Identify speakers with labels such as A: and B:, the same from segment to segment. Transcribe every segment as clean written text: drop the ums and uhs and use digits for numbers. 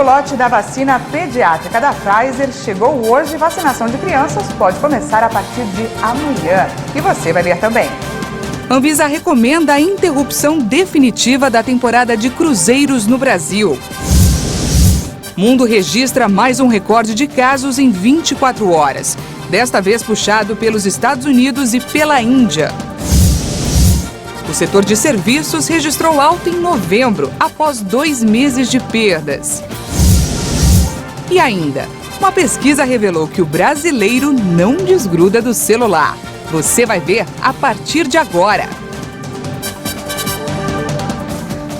A: primeiro lote da vacina pediátrica da Pfizer chegou hoje e vacinação de crianças pode começar a partir de amanhã. E você vai ver também.
B: Anvisa recomenda a interrupção definitiva da temporada de cruzeiros no Brasil. Mundo registra mais um recorde de casos em 24 horas. Desta vez puxado pelos Estados Unidos e pela Índia. O setor de serviços registrou alta em novembro, após 2 meses de perdas. E ainda, uma pesquisa revelou que o brasileiro não desgruda do celular. Você vai ver a partir de agora.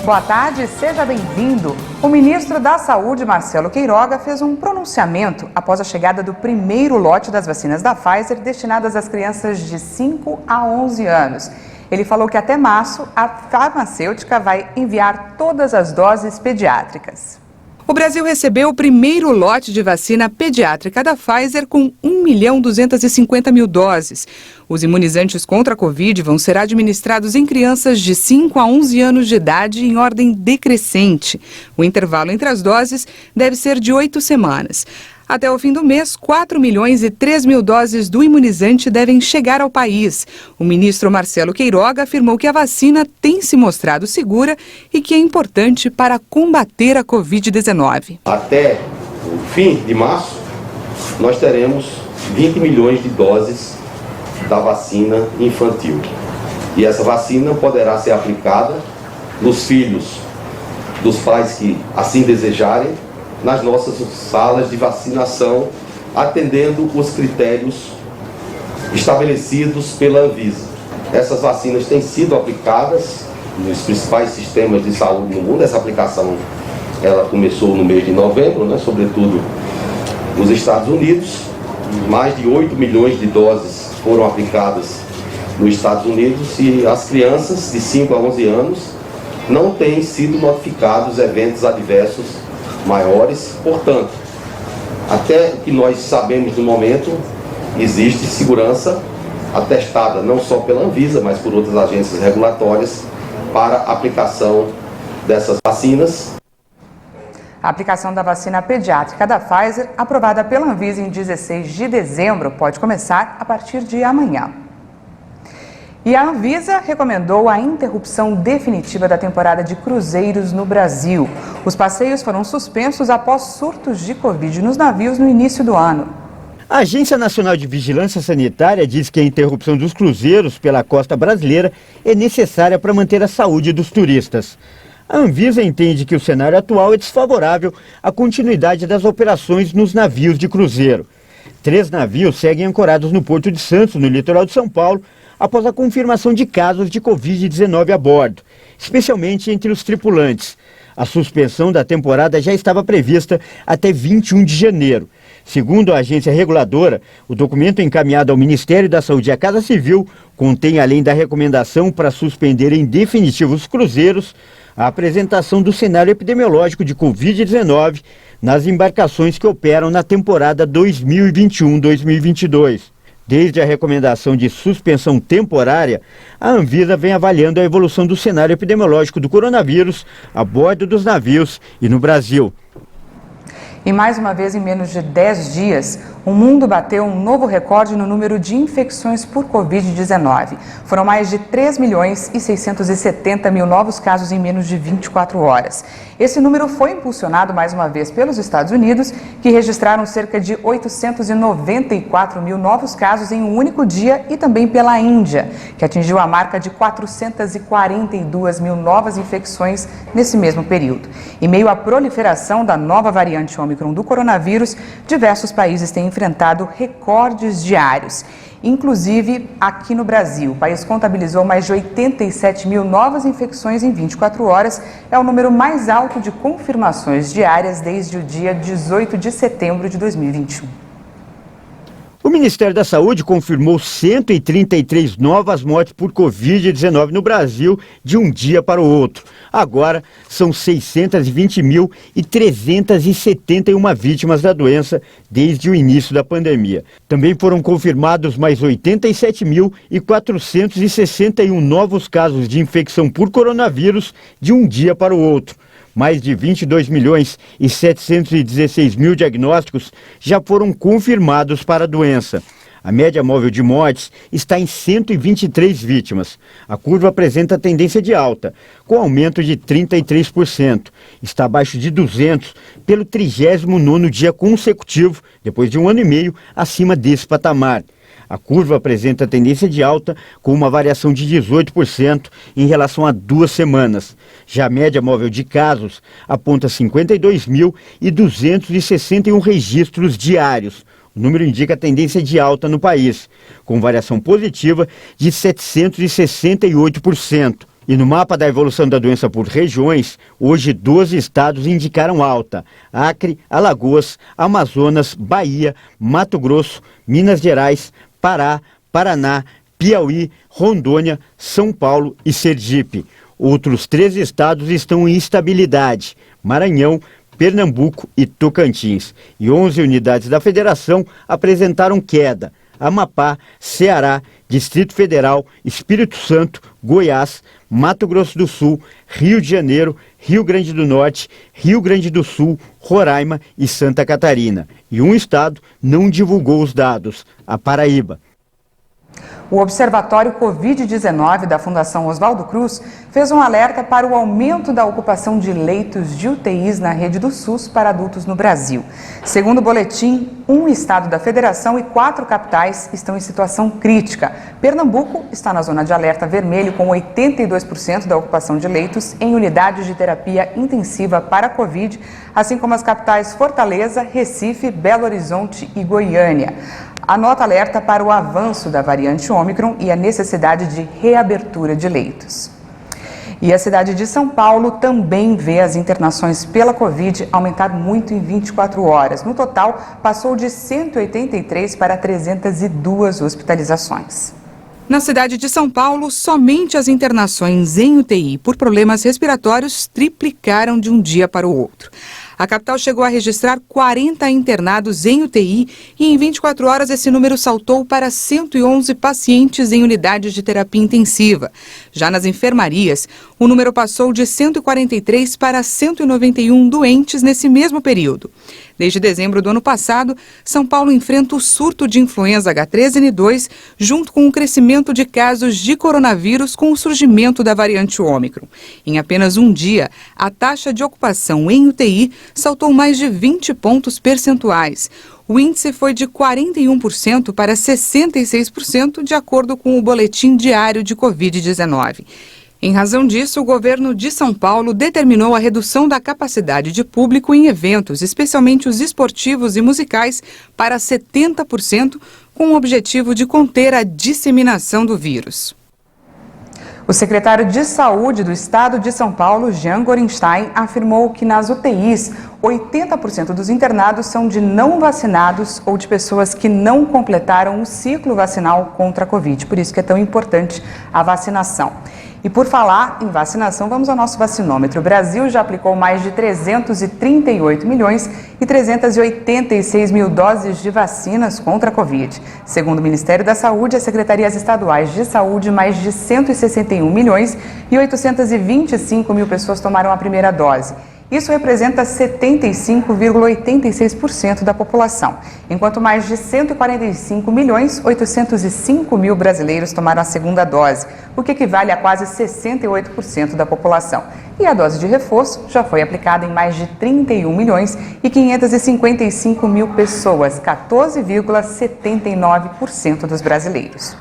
A: Boa tarde, seja bem-vindo. O ministro da Saúde, Marcelo Queiroga, fez um pronunciamento após a chegada do primeiro lote das vacinas da Pfizer destinadas às crianças de 5 a 11 anos. Ele falou que até março a farmacêutica vai enviar todas as doses pediátricas.
B: O Brasil recebeu o primeiro lote de vacina pediátrica da Pfizer com 1.250.000 doses. Os imunizantes contra a Covid vão ser administrados em crianças de 5 a 11 anos de idade em ordem decrescente. O intervalo entre as doses deve ser de 8 semanas. Até o fim do mês, 4.003.000 doses do imunizante devem chegar ao país. O ministro Marcelo Queiroga afirmou que a vacina tem se mostrado segura e que é importante para combater a Covid-19.
C: Até o fim de março, nós teremos 20 milhões de doses da vacina infantil. E essa vacina poderá ser aplicada nos filhos dos pais que assim desejarem, nas nossas salas de vacinação, atendendo os critérios estabelecidos pela Anvisa. Essas vacinas têm sido aplicadas nos principais sistemas de saúde no mundo. Essa aplicação ela começou no mês de novembro, sobretudo nos Estados Unidos. Mais de 8 milhões de doses foram aplicadas nos Estados Unidos e as crianças de 5 a 11 anos não têm sido notificados eventos adversos maiores. Portanto, até o que nós sabemos no momento, existe segurança atestada não só pela Anvisa, mas por outras agências regulatórias para a aplicação dessas vacinas.
A: A aplicação da vacina pediátrica da Pfizer, aprovada pela Anvisa em 16 de dezembro, pode começar a partir de amanhã. E a Anvisa recomendou a interrupção definitiva da temporada de cruzeiros no Brasil. Os passeios foram suspensos após surtos de Covid nos navios no início do ano.
D: A Agência Nacional de Vigilância Sanitária diz que a interrupção dos cruzeiros pela costa brasileira é necessária para manter a saúde dos turistas. A Anvisa entende que o cenário atual é desfavorável à continuidade das operações nos navios de cruzeiro. 3 navios seguem ancorados no Porto de Santos, no litoral de São Paulo, após a confirmação de casos de Covid-19 a bordo, especialmente entre os tripulantes. A suspensão da temporada já estava prevista até 21 de janeiro. Segundo a agência reguladora, o documento encaminhado ao Ministério da Saúde e à Casa Civil contém, além da recomendação para suspender em definitivo os cruzeiros, a apresentação do cenário epidemiológico de Covid-19 nas embarcações que operam na temporada 2021-2022. Desde a recomendação de suspensão temporária, a Anvisa vem avaliando a evolução do cenário epidemiológico do coronavírus a bordo dos navios e no Brasil.
A: E mais uma vez, em menos de 10 dias, o mundo bateu um novo recorde no número de infecções por Covid-19. Foram mais de 3.670.000 novos casos em menos de 24 horas. Esse número foi impulsionado mais uma vez pelos Estados Unidos, que registraram cerca de 894.000 novos casos em um único dia, e também pela Índia, que atingiu a marca de 442.000 novas infecções nesse mesmo período. Em meio à proliferação da nova variante Ômicron do coronavírus, diversos países têm enfrentado recordes diários. Inclusive, aqui no Brasil, o país contabilizou mais de 87.000 novas infecções em 24 horas. É o número mais alto de confirmações diárias desde o dia 18 de setembro de 2021.
D: O Ministério da Saúde confirmou 133 novas mortes por Covid-19 no Brasil de um dia para o outro. Agora, são 620.371 vítimas da doença desde o início da pandemia. Também foram confirmados mais 87.461 novos casos de infecção por coronavírus de um dia para o outro. Mais de 22 milhões e 716 mil diagnósticos já foram confirmados para a doença. A média móvel de mortes está em 123 vítimas. A curva apresenta tendência de alta, com aumento de 33%. Está abaixo de 200 pelo 39º dia consecutivo, depois de 1 ano e meio acima desse patamar. A curva apresenta tendência de alta com uma variação de 18% em relação a 2 semanas. Já a média móvel de casos aponta 52.261 registros diários. O número indica tendência de alta no país, com variação positiva de 768%. E no mapa da evolução da doença por regiões, hoje 12 estados indicaram alta: Acre, Alagoas, Amazonas, Bahia, Mato Grosso, Minas Gerais, Pará, Paraná, Piauí, Rondônia, São Paulo e Sergipe. Outros 13 estados estão em instabilidade: Maranhão, Pernambuco e Tocantins. E 11 unidades da federação apresentaram queda: Amapá, Ceará, Distrito Federal, Espírito Santo, Goiás, Mato Grosso do Sul, Rio de Janeiro, Rio Grande do Norte, Rio Grande do Sul, Roraima e Santa Catarina. E um estado não divulgou os dados: a Paraíba.
A: O Observatório Covid-19 da Fundação Oswaldo Cruz fez um alerta para o aumento da ocupação de leitos de UTIs na rede do SUS para adultos no Brasil. Segundo o boletim, 1 estado da federação e 4 capitais estão em situação crítica. Pernambuco está na zona de alerta vermelho, com 82% da ocupação de leitos em unidades de terapia intensiva para a Covid, assim como as capitais Fortaleza, Recife, Belo Horizonte e Goiânia. A nota alerta para o avanço da variante Ômicron e a necessidade de reabertura de leitos. E a cidade de São Paulo também vê as internações pela Covid aumentar muito em 24 horas. No total, passou de 183 para 302 hospitalizações.
B: Na cidade de São Paulo, somente as internações em UTI por problemas respiratórios triplicaram de um dia para o outro. A capital chegou a registrar 40 internados em UTI e em 24 horas esse número saltou para 111 pacientes em unidades de terapia intensiva. Já nas enfermarias, o número passou de 143 para 191 doentes nesse mesmo período. Desde dezembro do ano passado, São Paulo enfrenta o surto de influenza H3N2 junto com o crescimento de casos de coronavírus com o surgimento da variante Ômicron. Em apenas um dia, a taxa de ocupação em UTI saltou mais de 20 pontos percentuais. O índice foi de 41% para 66%, de acordo com o boletim diário de Covid-19. Em razão disso, o governo de São Paulo determinou a redução da capacidade de público em eventos, especialmente os esportivos e musicais, para 70%, com o objetivo de conter a disseminação do vírus.
A: O secretário de Saúde do Estado de São Paulo, Jean Gorenstein, afirmou que nas UTIs, 80% dos internados são de não vacinados ou de pessoas que não completaram o ciclo vacinal contra a Covid. Por isso que é tão importante a vacinação. E por falar em vacinação, vamos ao nosso vacinômetro. O Brasil já aplicou mais de 338 milhões e 386 mil doses de vacinas contra a Covid. Segundo o Ministério da Saúde, as secretarias estaduais de saúde, mais de 161 milhões e 825 mil pessoas tomaram a primeira dose. Isso representa 75,86% da população, enquanto mais de 145 milhões 805 mil brasileiros tomaram a segunda dose, o que equivale a quase 68% da população. E a dose de reforço já foi aplicada em mais de 31 milhões e 555 mil pessoas, 14,79% dos brasileiros.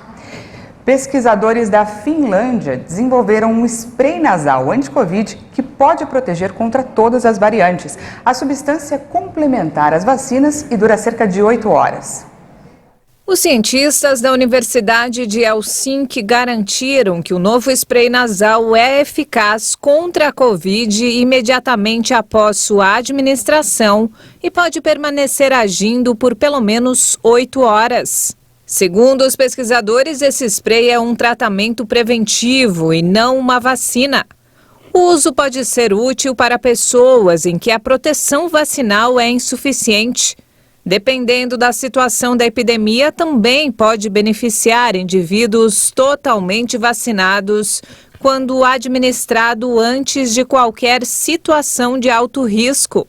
A: Pesquisadores da Finlândia desenvolveram um spray nasal anti-Covid que pode proteger contra todas as variantes. A substância é complementar às vacinas e dura cerca de 8 horas.
E: Os cientistas da Universidade de Helsinki garantiram que o novo spray nasal é eficaz contra a Covid imediatamente após sua administração e pode permanecer agindo por pelo menos 8 horas. Segundo os pesquisadores, esse spray é um tratamento preventivo e não uma vacina. O uso pode ser útil para pessoas em que a proteção vacinal é insuficiente. Dependendo da situação da epidemia, também pode beneficiar indivíduos totalmente vacinados, quando administrado antes de qualquer situação de alto risco.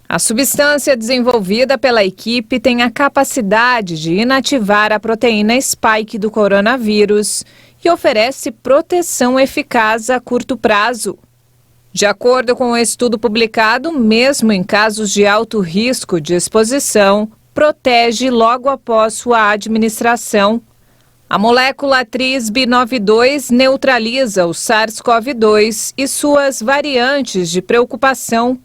E: A substância desenvolvida pela equipe tem a capacidade de inativar a proteína spike do coronavírus e oferece proteção eficaz a curto prazo. De acordo com o estudo publicado, mesmo em casos de alto risco de exposição, protege logo após sua administração. A molécula TRISB92 neutraliza o SARS-CoV-2 e suas variantes de preocupação,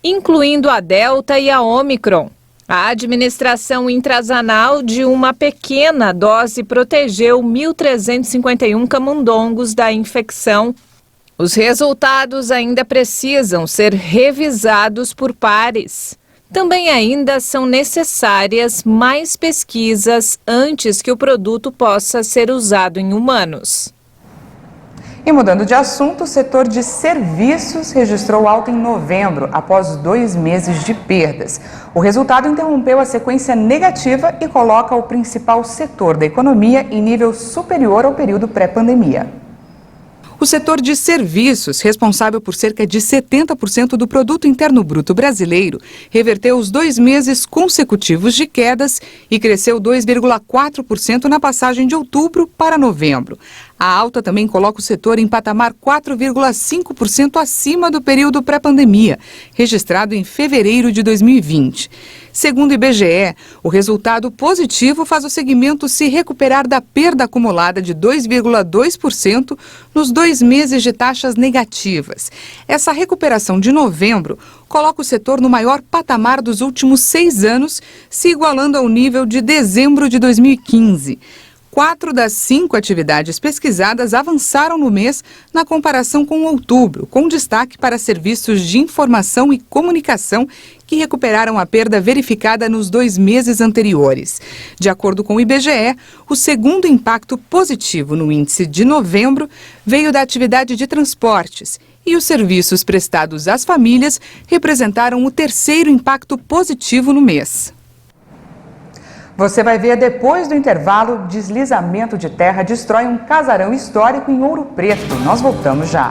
E: incluindo a Delta e a Ômicron. A administração intrazanal de uma pequena dose protegeu 1.351 camundongos da infecção. Os resultados ainda precisam ser revisados por pares. Também ainda são necessárias mais pesquisas antes que o produto possa ser usado em humanos.
A: E mudando de assunto, o setor de serviços registrou alta em novembro, após 2 meses de perdas. O resultado interrompeu a sequência negativa e coloca o principal setor da economia em nível superior ao período pré-pandemia.
B: O setor de serviços, responsável por cerca de 70% do produto interno bruto brasileiro, reverteu os 2 meses consecutivos de quedas e cresceu 2,4% na passagem de outubro para novembro. A alta também coloca o setor em patamar 4,5% acima do período pré-pandemia, registrado em fevereiro de 2020. Segundo o IBGE, o resultado positivo faz o segmento se recuperar da perda acumulada de 2,2% nos 2 meses de taxas negativas. Essa recuperação de novembro coloca o setor no maior patamar dos últimos 6 anos, se igualando ao nível de dezembro de 2015. 4 das 5 atividades pesquisadas avançaram no mês na comparação com outubro, com destaque para serviços de informação e comunicação que recuperaram a perda verificada nos 2 meses anteriores. De acordo com o IBGE, o segundo impacto positivo no índice de novembro veio da atividade de transportes e os serviços prestados às famílias representaram o terceiro impacto positivo no mês.
A: Você vai ver depois do intervalo, deslizamento de terra destrói um casarão histórico em Ouro Preto. Nós voltamos já.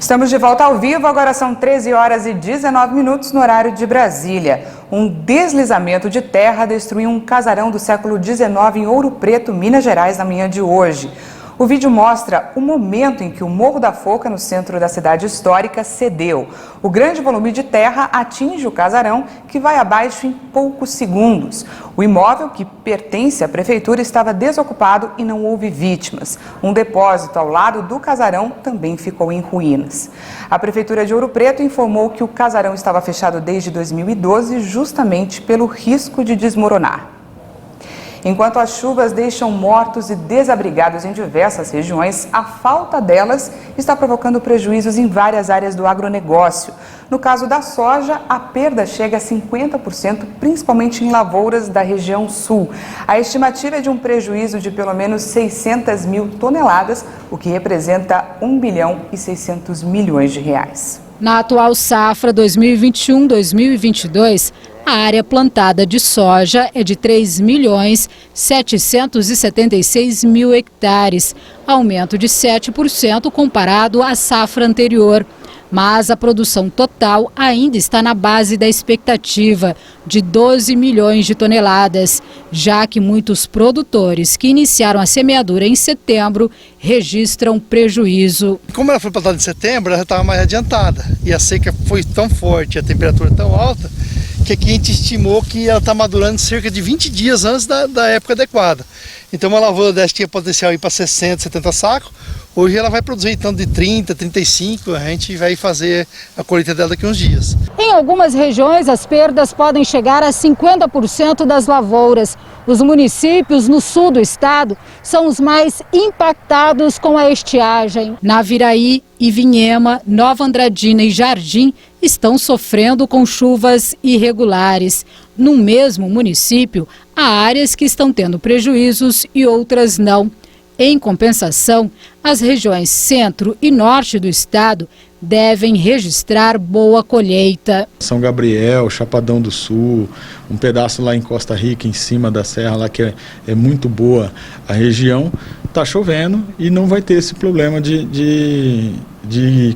A: Estamos de volta ao vivo, agora são 13h19 no horário de Brasília. Um deslizamento de terra destruiu um casarão do século XIX em Ouro Preto, Minas Gerais, na manhã de hoje. O vídeo mostra o momento em que o Morro da Foca, no centro da cidade histórica, cedeu. O grande volume de terra atinge o casarão, que vai abaixo em poucos segundos. O imóvel, que pertence à prefeitura, estava desocupado e não houve vítimas. Um depósito ao lado do casarão também ficou em ruínas. A prefeitura de Ouro Preto informou que o casarão estava fechado desde 2012, justamente pelo risco de desmoronar. Enquanto as chuvas deixam mortos e desabrigados em diversas regiões, a falta delas está provocando prejuízos em várias áreas do agronegócio. No caso da soja, a perda chega a 50%, principalmente em lavouras da região sul. A estimativa é de um prejuízo de pelo menos 600 mil toneladas, o que representa 1 bilhão e 600 milhões de reais.
F: Na atual safra 2021-2022, a área plantada de soja é de 3.776.000 hectares, aumento de 7% comparado à safra anterior. Mas a produção total ainda está na base da expectativa, de 12 milhões de toneladas, já que muitos produtores que iniciaram a semeadura em setembro registram prejuízo.
G: Como ela foi plantada em setembro, ela já estava mais adiantada e a seca foi tão forte, a temperatura tão alta, que aqui a gente estimou que ela está madurando cerca de 20 dias antes da época adequada. Então uma lavoura dessa tinha potencial para 60, 70 sacos, hoje ela vai produzir então de 30, 35, a gente vai fazer a colheita dela daqui a uns dias.
F: Em algumas regiões, as perdas podem chegar a 50% das lavouras. Os municípios no sul do estado são os mais impactados com a estiagem. Naviraí, Ivinhema, Nova Andradina e Jardim estão sofrendo com chuvas irregulares. No mesmo município, há áreas que estão tendo prejuízos e outras não. Em compensação, as regiões centro e norte do estado devem registrar boa colheita.
H: São Gabriel, Chapadão do Sul, um pedaço lá em Costa Rica, em cima da serra, lá que é muito boa a região, está chovendo e não vai ter esse problema de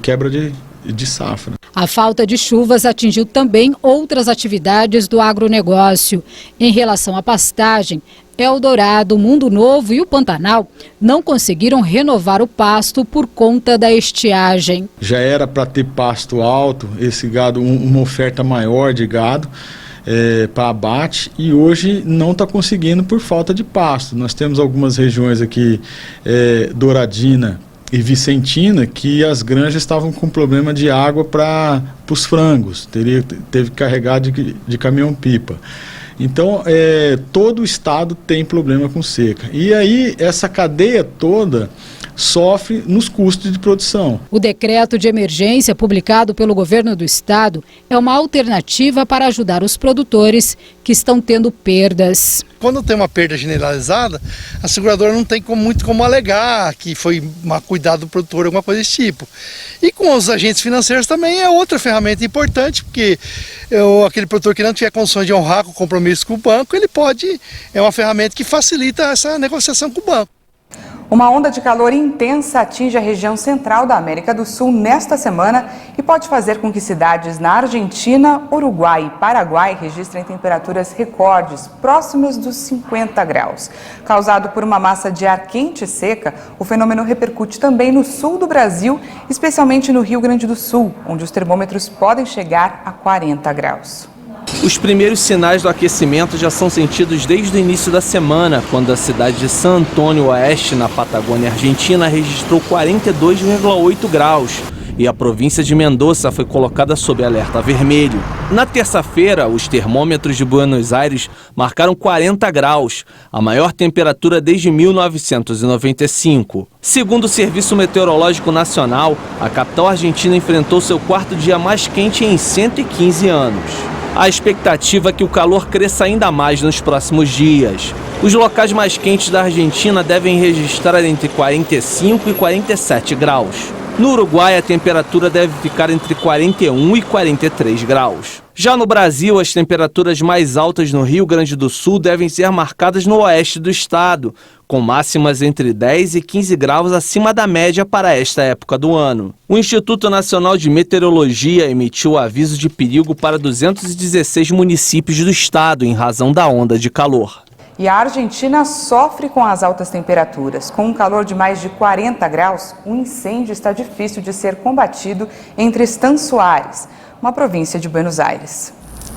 H: quebra de safra.
F: A falta de chuvas atingiu também outras atividades do agronegócio. Em relação à pastagem, Eldorado, Mundo Novo e o Pantanal não conseguiram renovar o pasto por conta da estiagem.
H: Já era para ter pasto alto, esse gado, uma oferta maior de gado para abate, e hoje não está conseguindo por falta de pasto. Nós temos algumas regiões aqui, Douradina e Vicentina, que as granjas estavam com problema de água para os frangos, teve que carregar de caminhão-pipa. Então, todo o estado tem problema com seca. E aí, essa cadeia toda sofre nos custos de produção.
F: O decreto de emergência publicado pelo governo do estado é uma alternativa para ajudar os produtores que estão tendo perdas.
G: Quando tem uma perda generalizada, a seguradora não tem muito como alegar que foi má cuidado do produtor, alguma coisa desse tipo. E com os agentes financeiros também é outra ferramenta importante, porque aquele produtor que não tiver condições de honrar com o compromisso com o banco, é uma ferramenta que facilita essa negociação com o banco.
A: Uma onda de calor intensa atinge a região central da América do Sul nesta semana e pode fazer com que cidades na Argentina, Uruguai e Paraguai registrem temperaturas recordes próximas dos 50 graus. Causado por uma massa de ar quente e seca, o fenômeno repercute também no sul do Brasil, especialmente no Rio Grande do Sul, onde os termômetros podem chegar a 40 graus.
I: Os primeiros sinais do aquecimento já são sentidos desde o início da semana, quando a cidade de San Antônio Oeste, na Patagônia Argentina, registrou 42,8 graus e a província de Mendoza foi colocada sob alerta vermelho. Na terça-feira, os termômetros de Buenos Aires marcaram 40 graus, a maior temperatura desde 1995. Segundo o Serviço Meteorológico Nacional, a capital argentina enfrentou seu quarto dia mais quente em 115 anos. A expectativa é que o calor cresça ainda mais nos próximos dias. Os locais mais quentes da Argentina devem registrar entre 45 e 47 graus. No Uruguai, a temperatura deve ficar entre 41 e 43 graus. Já no Brasil, as temperaturas mais altas no Rio Grande do Sul devem ser marcadas no oeste do estado, com máximas entre 10 e 15 graus acima da média para esta época do ano. O Instituto Nacional de Meteorologia emitiu aviso de perigo para 216 municípios do estado em razão da onda de calor.
A: E a Argentina sofre com as altas temperaturas. Com um calor de mais de 40 graus, um incêndio está difícil de ser combatido entre Están Suárez, uma província de Buenos Aires.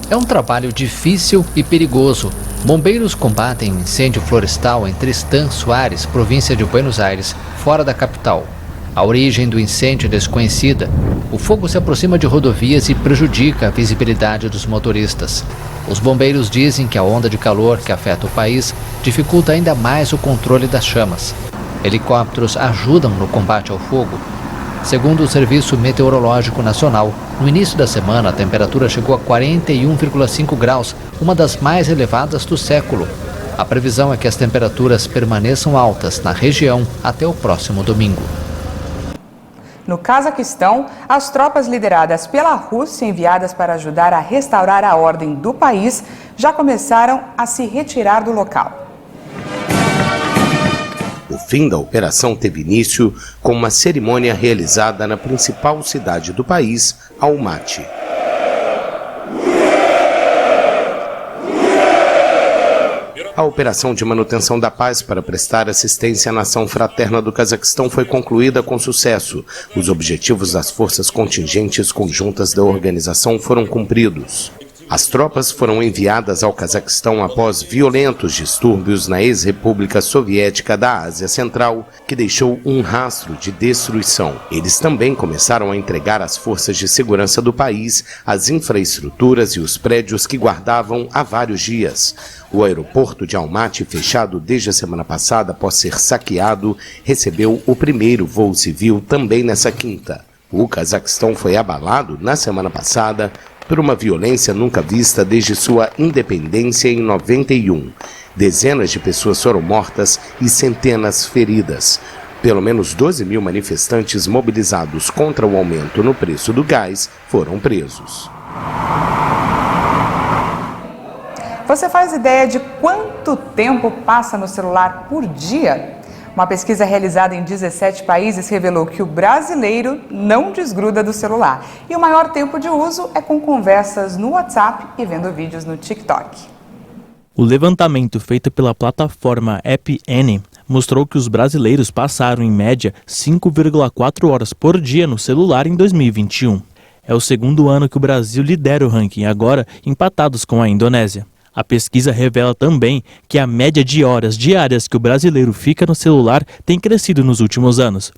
J: É um trabalho difícil e perigoso. Bombeiros combatem um incêndio florestal entre Están Suárez, província de Buenos Aires, fora da capital. A origem do incêndio é desconhecida. O fogo se aproxima de rodovias e prejudica a visibilidade dos motoristas. Os bombeiros dizem que a onda de calor que afeta o país dificulta ainda mais o controle das chamas. Helicópteros ajudam no combate ao fogo. Segundo o Serviço Meteorológico Nacional, no início da semana a temperatura chegou a 41,5 graus, uma das mais elevadas do século. A previsão é que as temperaturas permaneçam altas na região até o próximo domingo.
A: No Cazaquistão, as tropas lideradas pela Rússia, enviadas para ajudar a restaurar a ordem do país, já começaram a se retirar do local.
K: O fim da operação teve início com uma cerimônia realizada na principal cidade do país, Almaty. A operação de manutenção da paz para prestar assistência à nação fraterna do Cazaquistão foi concluída com sucesso. Os objetivos das forças contingentes conjuntas da organização foram cumpridos. As tropas foram enviadas ao Cazaquistão após violentos distúrbios na ex-república soviética da Ásia Central, que deixou um rastro de destruição. Eles também começaram a entregar às forças de segurança do país as infraestruturas e os prédios que guardavam há vários dias. O aeroporto de Almaty, fechado desde a semana passada após ser saqueado, recebeu o primeiro voo civil também nessa quinta. O Cazaquistão foi abalado na semana passada por uma violência nunca vista desde sua independência em 91. Dezenas de pessoas foram mortas e centenas feridas. Pelo menos 12 mil manifestantes mobilizados contra o aumento no preço do gás foram presos.
A: Você faz ideia de quanto tempo passa no celular por dia? Uma pesquisa realizada em 17 países revelou que o brasileiro não desgruda do celular. E o maior tempo de uso é com conversas no WhatsApp e vendo vídeos no TikTok.
L: O levantamento feito pela plataforma AppN mostrou que os brasileiros passaram em média 5,4 horas por dia no celular em 2021. É o segundo ano que o Brasil lidera o ranking, agora empatados com a Indonésia. A pesquisa revela também que a média de horas diárias que o brasileiro fica no celular tem crescido nos últimos anos.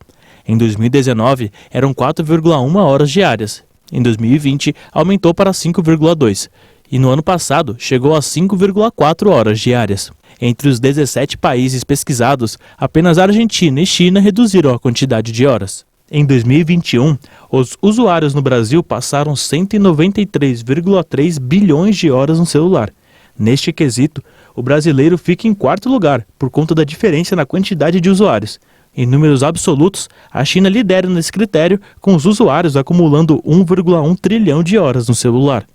L: Em 2019, eram 4,1 horas diárias. Em 2020, aumentou para 5,2. E no ano passado, chegou a 5,4 horas diárias. Entre os 17 países pesquisados, apenas Argentina e China reduziram a quantidade de horas. Em 2021, os usuários no Brasil passaram 193,3 bilhões de horas no celular. Neste quesito, o brasileiro fica em quarto lugar, por conta da diferença na quantidade de usuários. Em números absolutos, a China lidera nesse critério, com os usuários acumulando 1,1 trilhão de horas no celular.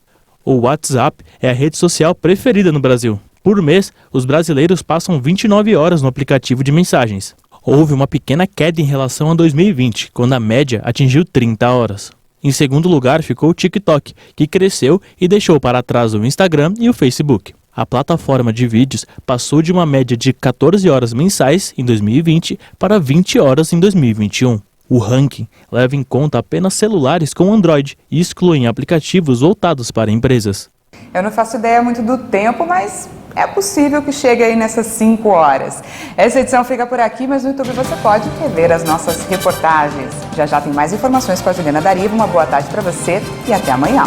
L: O WhatsApp é a rede social preferida no Brasil. Por mês, os brasileiros passam 29 horas no aplicativo de mensagens. Houve uma pequena queda em relação a 2020, quando a média atingiu 30 horas. Em segundo lugar ficou o TikTok, que cresceu e deixou para trás o Instagram e o Facebook. A plataforma de vídeos passou de uma média de 14 horas mensais em 2020 para 20 horas em 2021. O ranking leva em conta apenas celulares com Android e exclui aplicativos voltados para empresas.
A: Eu não faço ideia muito do tempo, mas é possível que chegue aí nessas 5 horas. Essa edição fica por aqui, mas no YouTube você pode rever as nossas reportagens. Já já tem mais informações com a Juliana Dariva. Uma boa tarde para você e até amanhã.